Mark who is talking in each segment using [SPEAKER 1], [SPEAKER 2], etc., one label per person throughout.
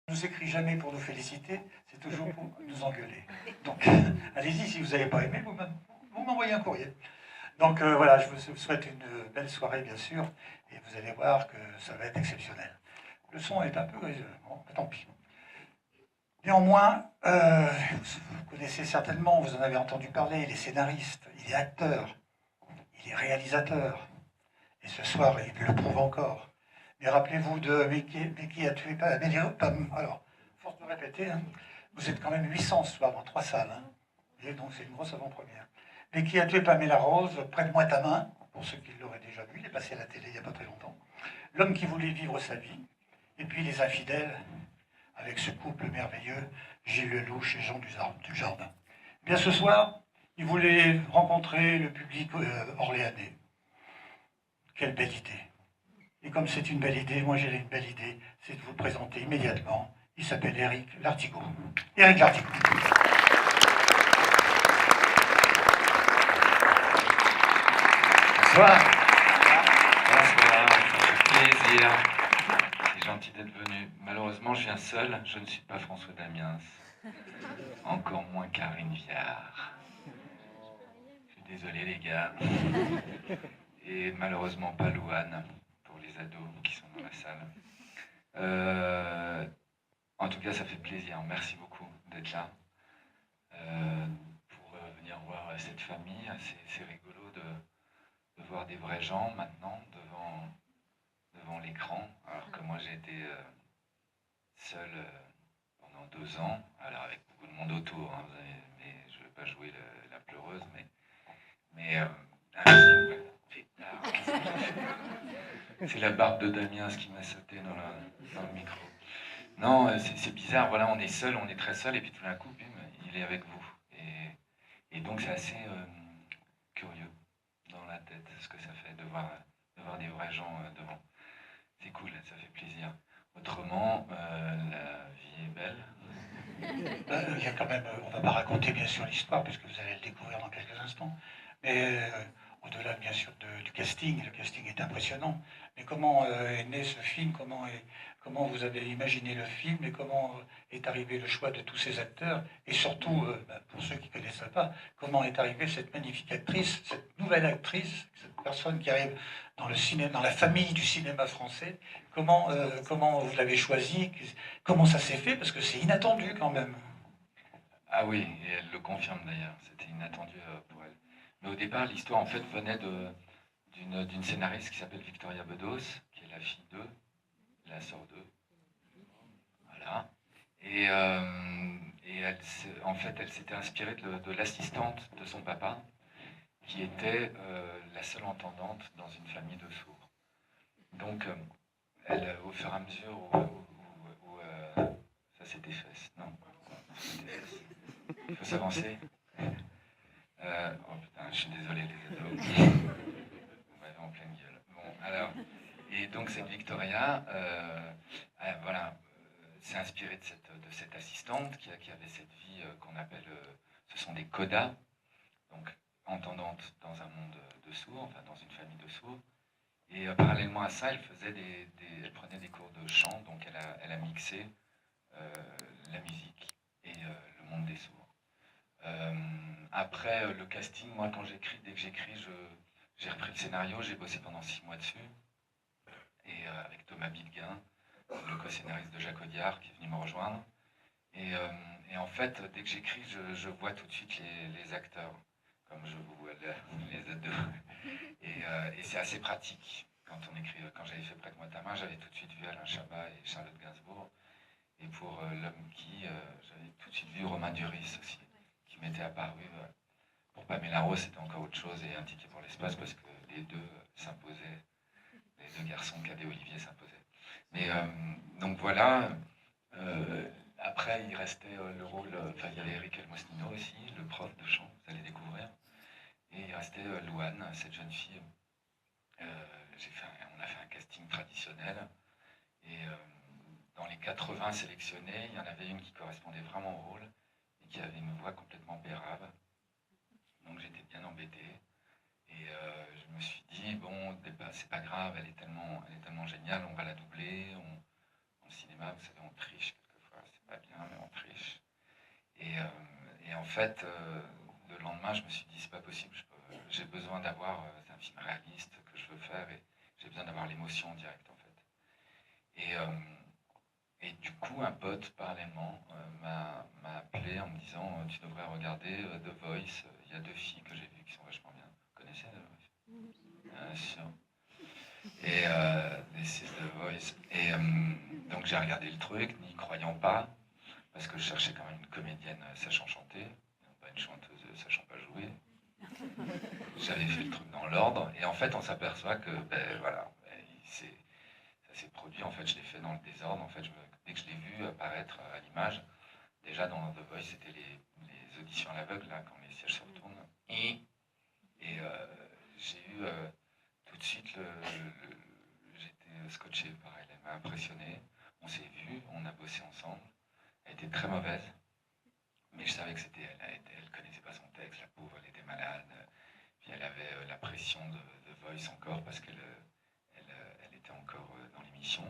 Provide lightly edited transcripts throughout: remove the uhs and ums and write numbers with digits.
[SPEAKER 1] ne nous écrit jamais pour nous féliciter, c'est toujours pour nous engueuler. Donc, allez-y, si vous n'avez pas aimé, vous m'envoyez un courrier. Donc voilà, je vous souhaite une belle soirée, bien sûr, et vous allez voir que ça va être exceptionnel. Le son est un peu griseux, bon, tant pis. Néanmoins, vous connaissez certainement, vous en avez entendu parler, il est scénariste, il est acteur, il est réalisateur, et ce soir, il le prouve encore. Mais rappelez-vous de Mais qui a tué Pam. Alors, force de répéter, hein, vous êtes quand même 800 ce soir dans 3 salles. Hein, et donc c'est une grosse avant-première. Mais qui a tué Pamela Rose, prête-moi ta main, pour ceux qui l'auraient déjà vu, il est passé à la télé il n'y a pas très longtemps. L'homme qui voulait vivre sa vie, et puis Les Infidèles, avec ce couple merveilleux, Gilles Lelouch et Jean Dujardin. Bien ce soir, il voulait rencontrer le public orléanais. Quelle belle idée. Et comme c'est une belle idée, moi j'ai une belle idée, c'est de vous le présenter immédiatement. Il s'appelle Éric Lartigot. Éric Lartigot.
[SPEAKER 2] Bonsoir. Bonsoir, ça fait plaisir. C'est gentil d'être venu. Malheureusement, je viens seul. Je ne suis pas François Damiens. Encore moins Karine Viard. Je suis désolé, les gars. Et malheureusement pas Louane, pour les ados qui sont dans la salle. En tout cas, ça fait plaisir. Merci beaucoup d'être là. Pour venir voir cette famille. C'est rigolo de voir des vrais gens maintenant devant l'écran, alors que moi j'ai été seul pendant 2 ans, alors avec beaucoup de monde autour, hein, mais je ne vais pas jouer la pleureuse, mais c'est la barbe de Damiens qui m'a sauté dans le micro. Non, c'est bizarre, voilà, on est seul, on est très seul, et puis tout d'un coup, bim, il est avec vous. Et donc c'est assez curieux dans la tête, ce que ça fait de voir des vrais gens devant. C'est cool, ça fait plaisir. Autrement, la vie est belle.
[SPEAKER 1] Il y a quand même, on ne va pas raconter bien sûr l'histoire, puisque vous allez le découvrir dans quelques instants, mais au-delà bien sûr du casting, le casting est impressionnant, mais comment est né ce film, comment vous avez imaginé le film, et comment est arrivé le choix de tous ces acteurs, et surtout, pour ceux qui ne connaissent pas, comment est arrivée cette magnifique actrice, cette nouvelle actrice, cette personne qui arrive dans le cinéma, dans la famille du cinéma français, comment vous l'avez choisie, comment ça s'est fait, parce que c'est inattendu quand même.
[SPEAKER 2] Ah oui, et elle le confirme d'ailleurs, c'était inattendu pour elle. Mais au départ, l'histoire en fait venait d'une scénariste qui s'appelle Victoria Bedos, qui est la fille d'eux, la sœur d'eux. Voilà. Et elle, en fait, elle s'était inspirée de l'assistante de son papa, qui était la seule entendante dans une famille de sourds. Donc, elle, au fur et à mesure où ça c'est des fesses, non, c'est des fesses. Il faut s'avancer. Oh putain, je suis désolé les ados. On va en pleine gueule. Bon, alors, et donc cette Victoria, voilà, s'est inspirée de cette assistante qui avait cette vie qu'on appelle, ce sont des codas, donc entendantes dans un monde de sourds, enfin dans une famille de sourds. Et parallèlement à ça, elle prenait des cours de chant, donc elle a mixé la musique et le monde des sourds. Après le casting, moi dès que j'écris, j'ai repris le scénario, j'ai bossé pendant 6 mois dessus, et avec Thomas Bilguin, le co-scénariste de Jacques Audiard, qui est venu me rejoindre. Et en fait, dès que j'écris, je vois tout de suite les acteurs, comme je vous vois les ados. Et c'est assez pratique quand on écrit. Quand j'avais fait Prête-moi ta main, j'avais tout de suite vu Alain Chabat et Charlotte Gainsbourg. Et pour L'homme qui, j'avais tout de suite vu Romain Duris aussi, qui m'était apparu. Pour Pamela Rose, c'était encore autre chose, et Un ticket pour l'espace, parce que les deux s'imposaient. Les deux garçons, Cadet et Olivier, s'imposaient. Mais donc voilà. Après, il restait le rôle. Enfin, il y avait Eric Elmosnino aussi, le prof de chant, vous allez découvrir. Et il restait Louane, cette jeune fille. On a fait un casting traditionnel. Et dans les 80 sélectionnés, il y en avait une qui correspondait vraiment au rôle et qui avait une voix complètement bérave. Donc j'étais bien embêté. Et je me suis dit, bon, c'est pas grave, elle est tellement géniale, on va la doubler. En cinéma, vous savez, on triche fait, le lendemain, je me suis dit, c'est pas possible, j'ai besoin d'avoir, c'est un film réaliste que je veux faire, et j'ai besoin d'avoir l'émotion en direct, en fait. Et du coup, un pote, parallèlement, m'a appelé en me disant, tu devrais regarder The Voice, il y a 2 filles que j'ai vues qui sont vachement bien. Vous connaissez The Voice? Bien sûr. This is The Voice. Donc j'ai regardé le truc, n'y croyant pas, parce que je cherchais quand même une comédienne sachant chanter, pas une chanteuse sachant pas jouer. J'avais fait le truc dans l'ordre, et en fait on s'aperçoit que, ben voilà, ça s'est produit, en fait je l'ai fait dans le désordre, en fait dès que je l'ai vu apparaître à l'image, déjà dans The Voice c'était les auditions à l'aveugle, là, quand les sièges se retournent, j'ai eu tout de suite j'étais scotché, pareil, elle m'a impressionné, on s'est vu, on a bossé ensemble, elle était très mauvaise, mais je savais que c'était elle, elle connaissait pas son texte, la pauvre, elle était malade, puis elle avait la pression de The Voice encore, parce elle était encore dans l'émission,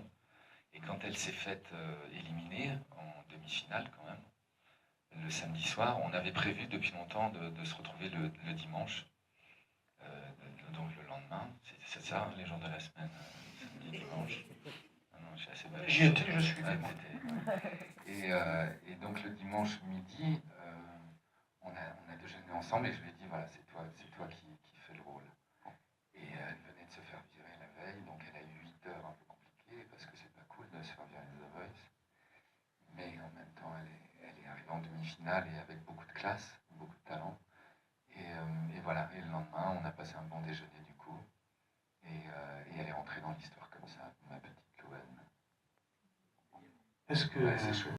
[SPEAKER 2] et quand elle s'est faite éliminer, en demi-finale quand même, le samedi soir, on avait prévu depuis longtemps de se retrouver le dimanche, donc le lendemain, c'est ça, hein, les jours de la semaine, samedi, dimanche. Ah non, je suis assez bavard.
[SPEAKER 1] J'y étais, je suis.
[SPEAKER 2] Et donc le dimanche midi, on a déjeuné ensemble, et je lui ai dit, voilà, c'est toi qui fais le rôle. Et elle venait de se faire virer la veille, donc elle a eu 8 heures un peu compliquées, parce que c'est pas cool de se faire virer de The Voice. Mais en même temps, elle est arrivée en demi-finale, et avec beaucoup de classe, beaucoup de talent. Et voilà, et le lendemain, on a passé un bon déjeuner du coup, et elle est rentrée dans l'histoire comme ça, ma petite Chloé.
[SPEAKER 1] Est-ce que
[SPEAKER 2] Ouais, c'est chouette.